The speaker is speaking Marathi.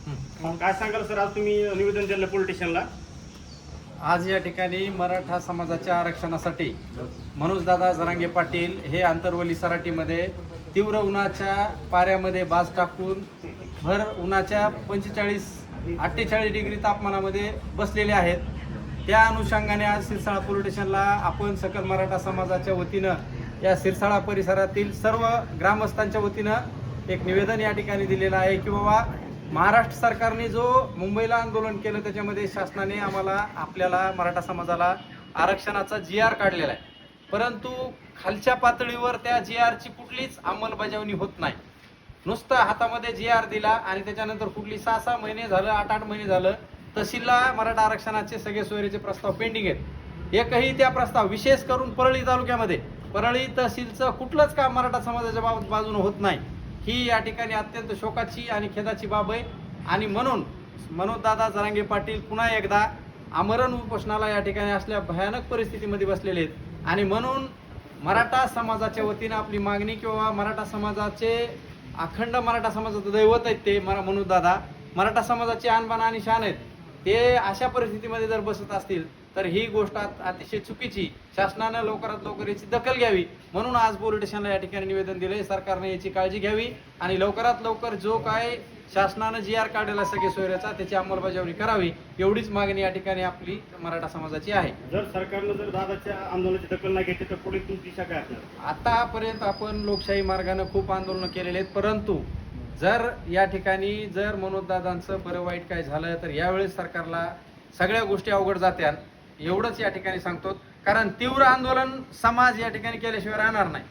काय सांगाल सर, आज तुम्ही निवेदन दिलं पोलिटिशियनला? आज या ठिकाणी मराठा समाजाच्या आरक्षणासाठी मनोजदादा जरांगे पाटील हे आंतरवली सराटीमध्ये तीव्र उन्हाच्या पाऱ्यामध्ये बाज टाकून भर उन्हाच्या 45-48 डिग्री तापमानामध्ये बसलेले आहेत. त्या अनुषंगाने आज सिरसाळा पोलीस स्टेशनला आपण सकल मराठा समाजाच्या वतीनं या सिरसाळा परिसरातील सर्व ग्रामस्थांच्या वतीनं एक निवेदन या ठिकाणी दिलेलं आहे की बाबा महाराष्ट्र सरकारने जो मुंबईला आंदोलन केलं त्याच्यामध्ये शासनाने आपल्याला मराठा समाजाला आरक्षणाचा GR काढलेला आहे, परंतु खालच्या पातळीवर त्या GRची कुठलीच अंमलबजावणी होत नाही. नुसतं हातामध्ये GR दिला आणि त्याच्यानंतर कुठली 6-6 महिने झालं, 8-8 महिने झालं तहसीलला मराठा आरक्षणाचे सगळे सोयीचे प्रस्ताव पेंडिंग आहेत. एकही त्या प्रस्ताव विशेष करून परळी तालुक्यामध्ये परळी तहसीलचं कुठलंच काम मराठा समाजाच्या बाजूने होत नाही. ही या ठिकाणी अत्यंत शोकाची आणि खेदाची बाब आहे आणि म्हणून मनोजदादा जरांगे पाटील पुन्हा एकदा आमरण उपोषणाला या ठिकाणी असल्या भयानक परिस्थितीमध्ये बसलेले आहेत आणि म्हणून मराठा समाजाच्या वतीनं आपली मागणी किंवा मराठा समाजाचे अखंड मराठा समाजाचं दैवत आहेत ते मनोजदादा मराठा समाजाचे आणबाण आणि शान आहेत. ते अशा परिस्थितीमध्ये जर बसत असतील तर ही गोष्ट अतिशय चुकीची. शासनानं लवकरात लवकर याची दखल घ्यावी म्हणून आज पोलीस स्टेशनला या ठिकाणी निवेदन दिले. सरकारने याची काळजी घ्यावी आणि लवकरात लवकर जो काय शासनानं GR काढलेला सगळे सोयऱ्याचा त्याची अंमलबजावणी करावी एवढीच मागणी या ठिकाणी आपली मराठा समाजाची आहे. जर सरकारनं जर दादाच्या आंदोलनाची दखल नाही घेतली तर पुढे तुमची दिशा काय असणार? आतापर्यंत आपण लोकशाही मार्गाने खूप आंदोलन केलेले आहेत, परंतु जर या ठिकाणी जर मनोजदादांचं बरं वाईट काय झालं तर यावेळेस सरकारला सगळ्या गोष्टी अवघड जात्यात एवढंच या ठिकाणी सांगतो. कारण तीव्र आंदोलन समाज या ठिकाणी केल्याशिवाय राहणार नाही.